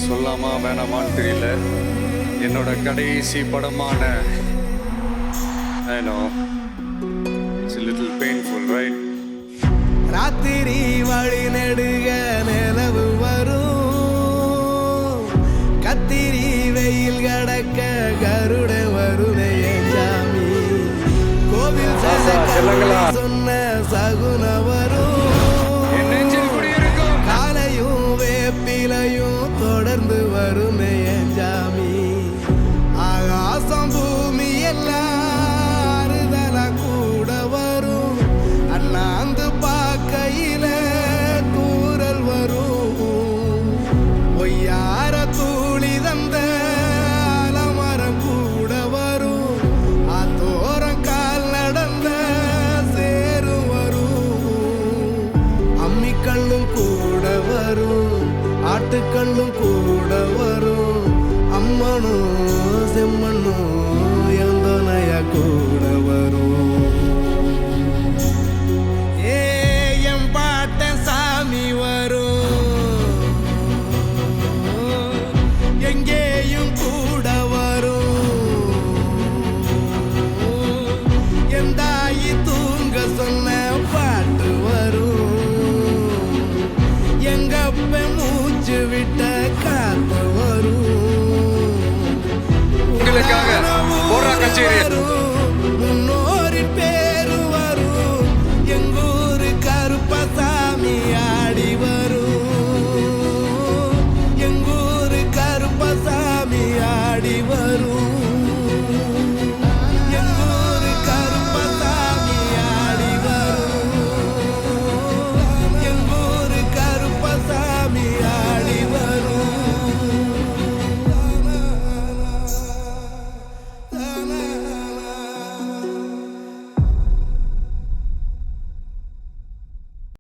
சொல்லாமா வேணாமான்னு தெரியல. என்னோட கடைசி படமான I know it's a little painful, right? ராத்திரி வழி நெடுக நிலவு வரும், கத்திரி வெயில் கடக்க கருட வருணே சாமி, கோவில் சொன்ன சகுன வரும், காலையும் வேப்பிலையும் தொடர்ந்து வருமே சாமி, ஆகாசம் பூமி எல்லாம் கூட வரும், அண்ணாந்து பார்க்கையில தூரல் வரும், பொய்யார தூளி தந்த அலமரம் கூட வரும், ஆத்தோரம் கால் நடந்த சேரும் வரும், அம்மிக்கண்ணும் கூட வரும், ஆட்டுக்கண்ணும் கூட வரும், அம்மனும் செம்மண்ணும் எந்தனைய கூட வரும். ஏம் பாட்ட சாமி வரும், எங்கேயும் கூட வரும், எந்தாயி தூங்க சொன்ன பாட்டு வரும், எங்கப்ப மூச்சு விட்ட காத்து வரும், உங்களுக்காக போரா கச்சேரி